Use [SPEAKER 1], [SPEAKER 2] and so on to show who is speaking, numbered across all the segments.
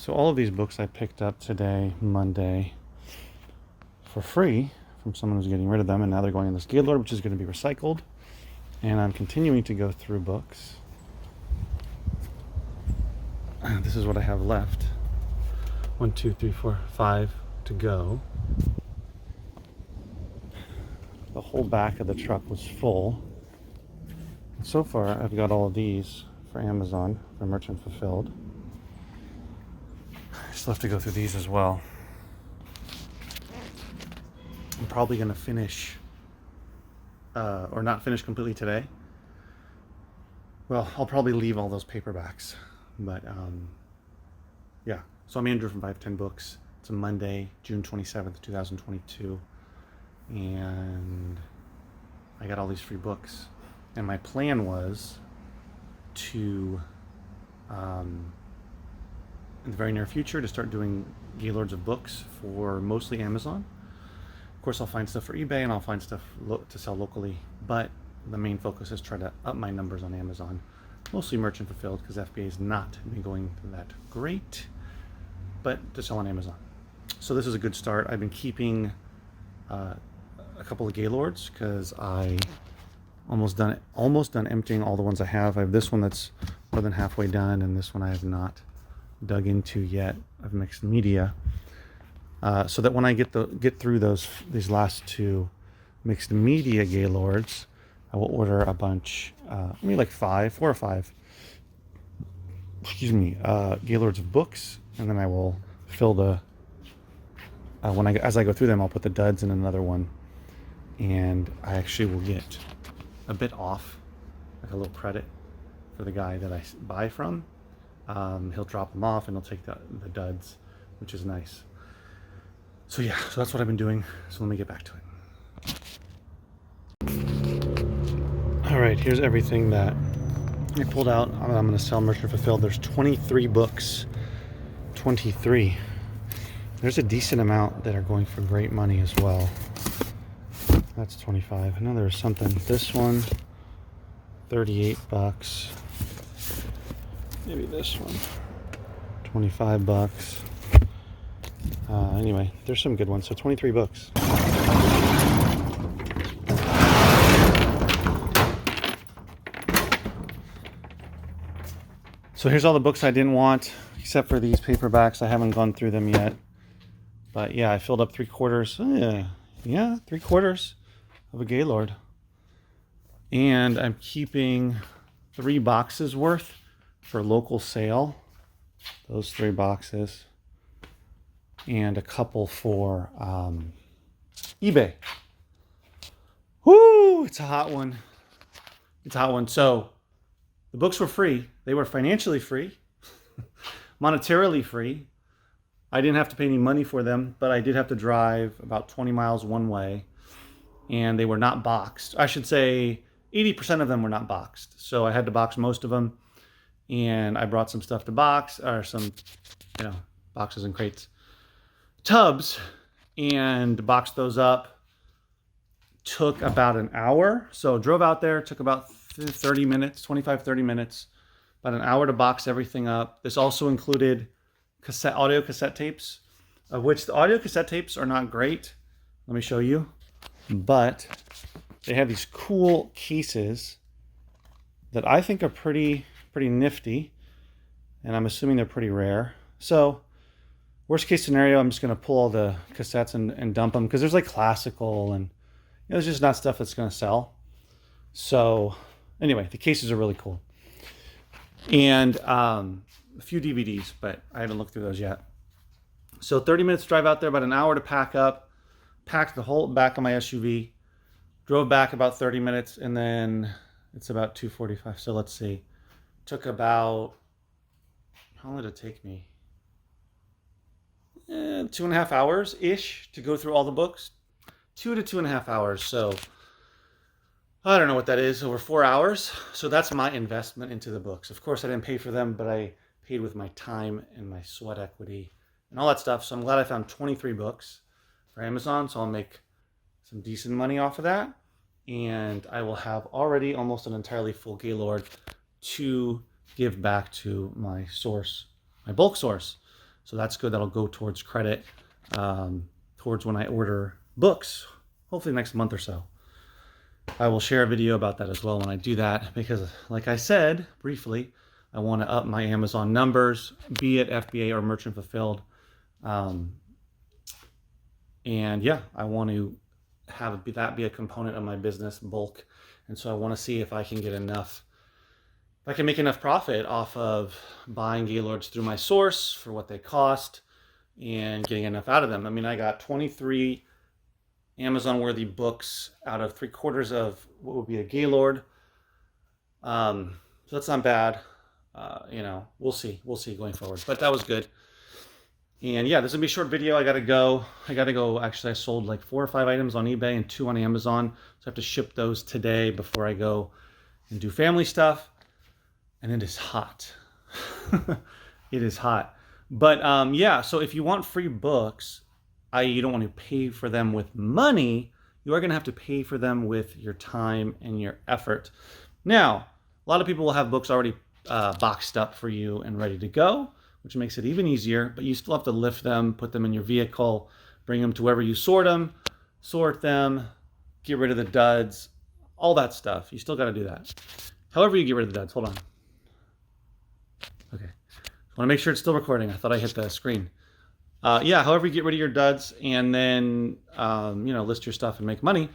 [SPEAKER 1] So all of these books I picked up today, Monday, for free from someone who's getting rid of them, and now they're going in this Gaylord, which is going to be recycled. And I'm continuing to go through books. This is what I have left. 1, 2, 3, 4, 5 to go. The whole back of the truck was full. So far, I've got all of these for Amazon, for Merchant Fulfilled. I still have to go through these as well. I'm probably going to finish, or not finish completely today. Well, I'll probably leave all those paperbacks. But, yeah. So I'm Andrew from 510 Books. It's a Monday, June 27th, 2022. And I got all these free books. And my plan was to, in the very near future, to start doing Gaylords of books for mostly Amazon. Of course, I'll find stuff for eBay and I'll find stuff to sell locally. But the main focus is try to up my numbers on Amazon. Mostly Merchant Fulfilled, because FBA has not been going that great, but to sell on Amazon. So this is a good start. I've been keeping a couple of Gaylords because I almost done emptying all the ones I have. I have this one that's more than halfway done, and this one I have not dug into yet of mixed media. So that when I get through these last two mixed media Gaylords, I will order a bunch, maybe like 4 or 5, Gaylords of books, and then I will fill the, as I go through them, I'll put the duds in another one, and I actually will get a bit off, like a little credit for the guy that I buy from. He'll drop them off and he'll take the duds, which is nice. So yeah, so that's what I've been doing. So let me get back to it. All right, here's everything that I pulled out. I'm going to sell Merchant Fulfilled. There's 23 books. 23. There's a decent amount that are going for great money as well. That's 25. I know there's something. This one, 38 bucks. Maybe this one, 25 bucks. Anyway, there's some good ones. So 23 books. So here's all the books I didn't want, except for these paperbacks. I haven't gone through them yet. But yeah, I filled up 3/4. Yeah, 3/4 of a Gaylord. And I'm keeping 3 boxes worth for local sale. Those 3 boxes. And a couple for eBay. Woo! It's a hot one. It's a hot one. So the books were free. They were financially free, monetarily free. I didn't have to pay any money for them, but I did have to drive about 20 miles one way, and they were not boxed. I should say 80% of them were not boxed. So I had to box most of them, and I brought some stuff to box, or some, boxes and crates, tubs, and boxed those up. Took about an hour. So drove out there, took about 30 minutes, 25, 30 minutes, about an hour to box everything up. This also included audio cassette tapes, of which the audio cassette tapes are not great. Let me show you. But they have these cool cases that I think are pretty nifty, and I'm assuming they're pretty rare. So worst case scenario, I'm just going to pull all the cassettes and dump them, because there's like classical, and there's just not stuff that's going to sell. So anyway, the cases are really cool. And a few DVDs, but I haven't looked through those yet. So 30 minutes drive out there, about an hour to pack up, packed the whole back of my SUV, drove back about 30 minutes, and then it's about 2:45. So let's see. Took about, how long did it take me? 2.5 hours-ish to go through all the books. 2 to 2.5 hours. So I don't know what that is, over 4 hours. So that's my investment into the books. Of course, I didn't pay for them, but I paid with my time and my sweat equity and all that stuff. So I'm glad I found 23 books for Amazon. So I'll make some decent money off of that. And I will have already almost an entirely full Gaylord to give back to my source, my bulk source, So that's good. That'll go towards credit, towards when I order books, hopefully next month or so. I will share a video about that as well when I do that, because like I said briefly, I want to up my Amazon numbers, be it FBA or merchant fulfilled. And yeah, I want to have that be a component of my business, bulk. And so I want to see if I can get enough, if I can make enough profit off of buying Gaylords through my source for what they cost and getting enough out of them. I mean, I got 23 Amazon-worthy books out of 3/4 of what would be a Gaylord. So that's not bad. You know, we'll see going forward. But that was good. And yeah, this is gonna be a short video. I gotta go. Actually, I sold like 4 or 5 items on eBay and 2 on Amazon. So I have to ship those today before I go and do family stuff. And it is hot. It is hot. But yeah, so if you want free books, you don't want to pay for them with money, you are going to have to pay for them with your time and your effort. Now, a lot of people will have books already boxed up for you and ready to go, which makes it even easier, but you still have to lift them, put them in your vehicle, bring them to wherever you sort them, get rid of the duds, all that stuff. You still got to do that. However you get rid of the duds, hold on. Okay. I want to make sure it's still recording. I thought I hit the screen. Yeah, however you get rid of your duds and then, you know, list your stuff and make money.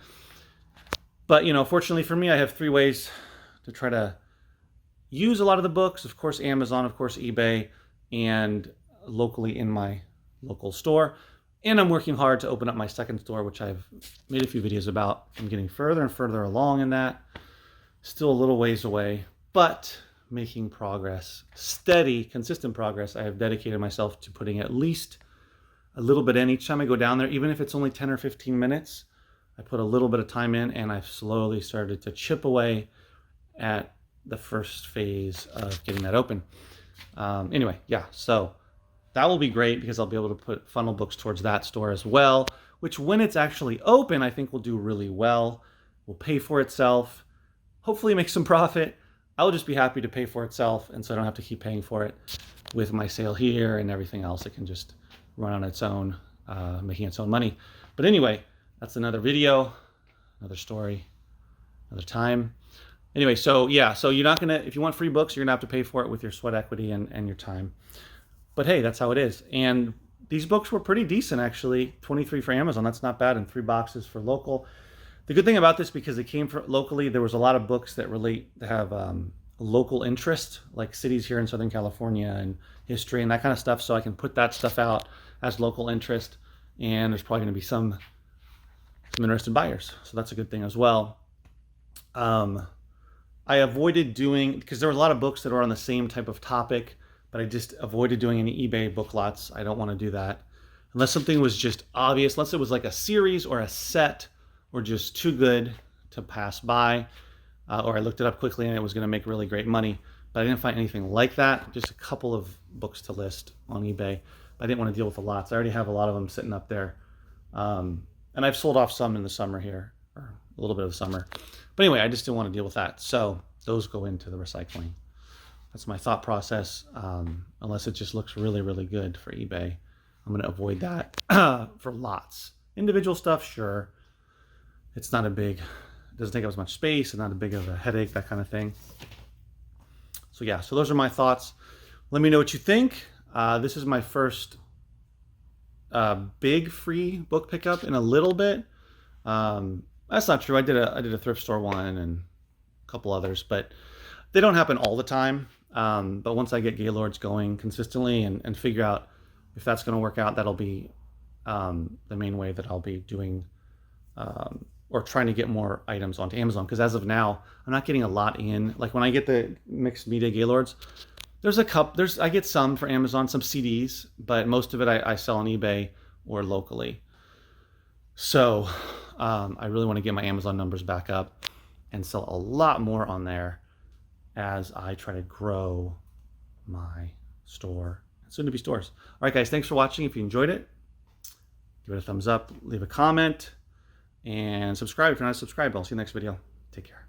[SPEAKER 1] But, you know, fortunately for me, I have 3 ways to try to use a lot of the books. Of course, Amazon, of course, eBay, and locally in my local store. And I'm working hard to open up my second store, which I've made a few videos about. I'm getting further and further along in that. Still a little ways away, but making progress, steady, consistent progress. I have dedicated myself to putting at least a little bit in each time I go down there, even if it's only 10 or 15 minutes. I put a little bit of time in, and I've slowly started to chip away at the first phase of getting that open. Anyway, yeah, so that will be great because I'll be able to put funnel books towards that store as well, which when it's actually open, I think will do really well. Will pay for itself, hopefully make some profit. I'll just be happy to pay for itself, and so I don't have to keep paying for it with my sale here and everything else. It can just run on its own, making its own money. But anyway, that's another video, another story, another time. Anyway, so yeah, so you're not gonna, if you want free books, you're gonna have to pay for it with your sweat equity and your time. But hey, that's how it is. And these books were pretty decent, actually. 23 for Amazon, that's not bad, and 3 boxes for local. The good thing about this, because it came from locally, there was a lot of books that have local interest, like cities here in Southern California and history and that kind of stuff. So I can put that stuff out as local interest, and there's probably going to be some interested buyers. So that's a good thing as well. I avoided doing, because there were a lot of books that were on the same type of topic, but I just avoided doing any eBay book lots. I don't want to do that unless something was just obvious, unless it was like a series or a set or just too good to pass by, or I looked it up quickly and it was going to make really great money. But I didn't find anything like that. Just a couple of books to list on eBay. I didn't want to deal with the lots. I already have a lot of them sitting up there. And I've sold off some in the summer here, or a little bit of the summer. But anyway, I just didn't want to deal with that. So those go into the recycling. That's my thought process. Unless it just looks really, really good for eBay, I'm going to avoid that for lots. Individual stuff, sure. It's not it doesn't take up as much space and not a big of a headache, that kind of thing. So yeah, so those are my thoughts. Let me know what you think. This is my first big free book pickup in a little bit. That's not true. I did a thrift store one and a couple others, but they don't happen all the time. But once I get Gaylords going consistently and figure out if that's going to work out, that'll be the main way that I'll be doing or trying to get more items onto Amazon. Because as of now, I'm not getting a lot in. Like when I get the mixed media Gaylords, I get some for Amazon, some CDs, but most of it I sell on eBay or locally. So I really want to get my Amazon numbers back up and sell a lot more on there as I try to grow my store, soon to be stores. All right, guys, thanks for watching. If you enjoyed it, give it a thumbs up, leave a comment, and subscribe if you're not subscribed. I'll see you next video. Take care.